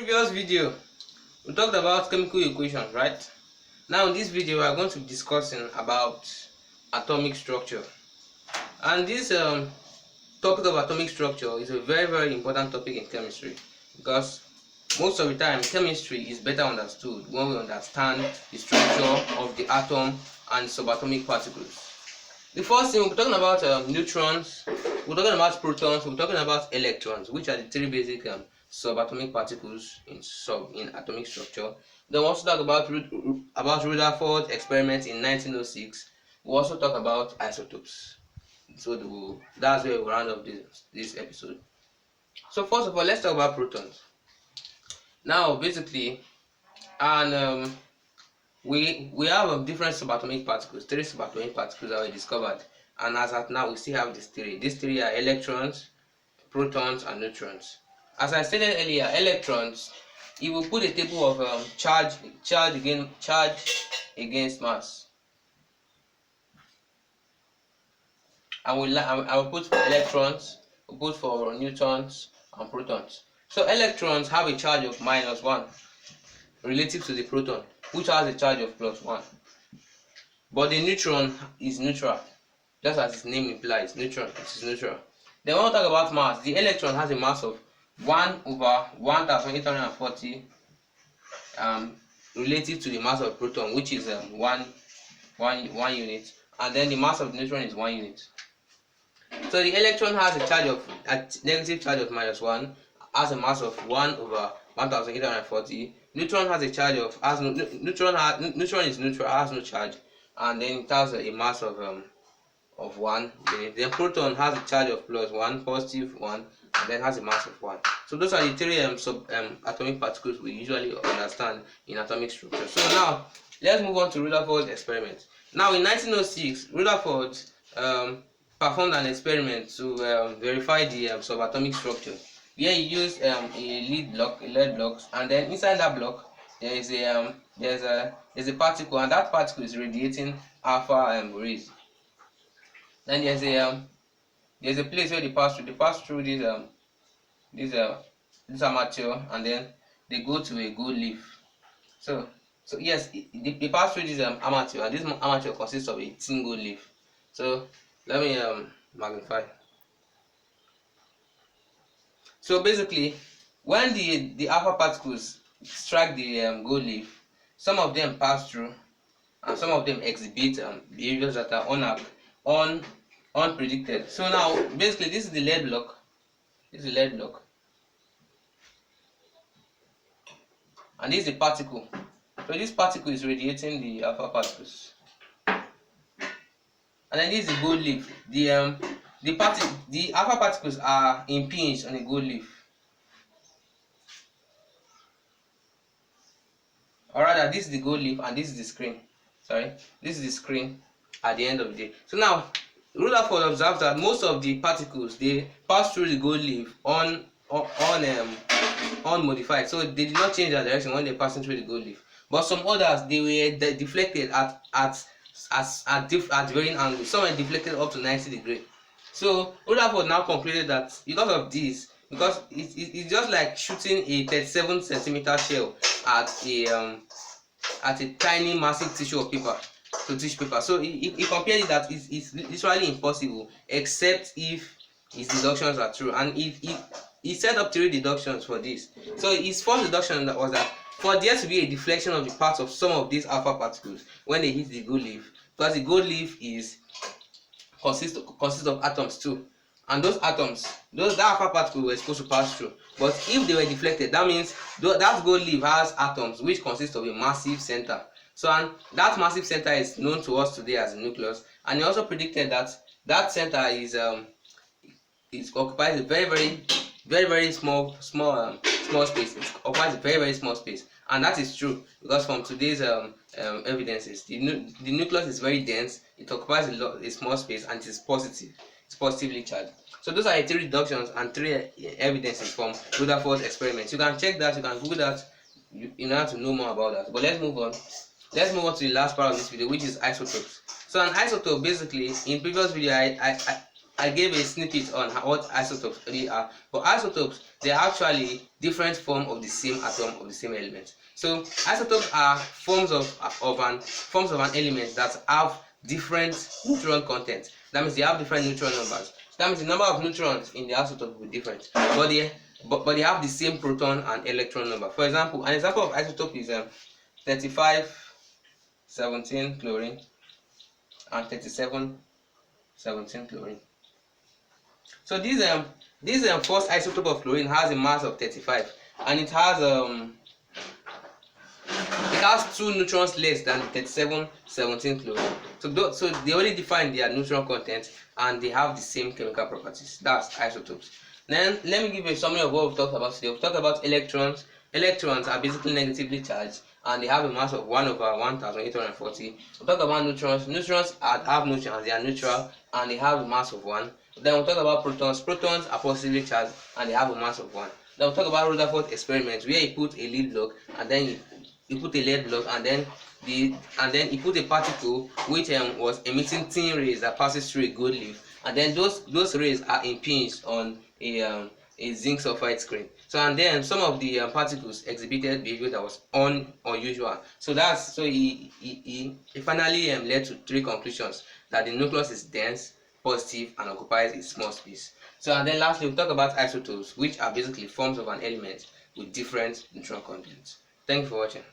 previous video, we talked about chemical equations, right? Now in this video, we are going to be discussing about atomic structure. And this topic of atomic structure is a very important topic in chemistry, because most of the time chemistry is better understood when we understand the structure of the atom and subatomic particles. The first thing, we'll be talking about neutrons, we're talking about protons, we're talking about electrons, which are the three basic subatomic particles in atomic structure. Then we'll also talk about Rutherford's experiment in 1906. We'll also talk about isotopes. So that's where we'll round up this episode. So first of all, let's talk about protons. Now basically, and we have different subatomic particles, three subatomic particles that were discovered, and as at now we still have these three. These three are electrons, protons, and neutrons. As I stated earlier, electrons, if we put a table of charge against mass, and I will put for electrons, we'll put for neutrons and protons. So electrons have a charge of -1 relative to the proton, which has a charge of +1. But the neutron is neutral, just as its name implies. Neutron, it is neutral. Then when we talk about mass, the electron has a mass of 1/1840 relative to the mass of proton, which is 1 unit, and then the mass of the neutron is 1 unit. So the electron has a negative charge of -1, has a mass of 1/1840. Neutron has a charge of neutron is neutral, has no charge, and then it has a mass of 1 unit. Then proton has a charge of +1, +1, and then has a mass of 1. So those are the three atomic particles we usually understand in atomic structure. So now let's move on to Rutherford's experiment. Now in 1906, Rutherford performed an experiment to verify the subatomic structure. Here he used a lead block, and then inside that block there is a particle, and that particle is radiating alpha rays. Then there's a place where they pass through this armature, and then they go to a gold leaf. So yes, they pass through this armature, and this armature consists of a thin gold leaf. So let me magnify. So basically, when the alpha particles strike the gold leaf, some of them pass through, and some of them exhibit behaviors that are unpredicted. So now basically, this is the lead block. And this is the particle. So this particle is radiating the alpha particles. And then this is the gold leaf. The alpha particles are impinged on a gold leaf. Or rather, this is the gold leaf and this is the screen. This is the screen at the end of the day. So now Rutherford observed that most of the particles, they pass through the gold leaf unmodified. So they did not change their direction when they're passing through the gold leaf. But some others, they were deflected at varying angles. Some were deflected up to 90 degrees. So Rutherford now concluded that because of this, because it's just like shooting a 37 centimeter shell at a tiny massive tissue of paper, tissue paper. So he compared it that it's literally impossible except if his deductions are true, and he set up 3 deductions for this. So his first deduction was that for there to be a deflection of the parts of some of these alpha particles when they hit the gold leaf, because the gold leaf consists of atoms too, and those atoms, that alpha particle were supposed to pass through. But if they were deflected, that means that gold leaf has atoms which consist of a massive center. So, and that massive center is known to us today as the nucleus. And he also predicted that that center occupies a very small space. It occupies a very small space, and that is true because from today's evidences, the nucleus is very dense. It occupies a small space, and it is positive. It's positively charged. So those are the 3 deductions and 3 evidences from Rutherford's experiments. You can check that. You can Google that. You have to know more about that. But let's move on. Let's move on to the last part of this video, which is isotopes. So an isotope, basically, in previous video I I gave a snippet on what isotopes really are. But isotopes, they are actually different forms of the same atom of the same element. So isotopes are forms of an element that have different neutron content. That means they have different neutron numbers. So that means the number of neutrons in the isotope will be different, but they have the same proton and electron number. For example, an example of isotope is 3517 chlorine and 3717 chlorine. So this first isotope of chlorine has a mass of 35, and it has 2 neutrons less than 3717 chlorine. So they only define their neutron content and they have the same chemical properties. That's isotopes. Then let me give you a summary of what we've talked about today. We've talked about electrons. Electrons are basically negatively charged and they have a mass of 1/1840. We'll talk about neutrons. Neutrons have no charge, they are neutral and they have a mass of 1. Then we'll talk about protons. Protons are positively charged and they have a mass of 1. Then we'll talk about Rutherford experiment, where you put a lead block and then you put a lead block and then you put a particle which was emitting thin rays that passes through a gold leaf, and then those rays are impinged on a zinc sulfide screen. So and then some of the particles exhibited behavior that was unusual. So he finally led to 3 conclusions: that the nucleus is dense, positive, and occupies a small space. So and then lastly, we'll talk about isotopes, which are basically forms of an element with different neutron contents. Thank you for watching.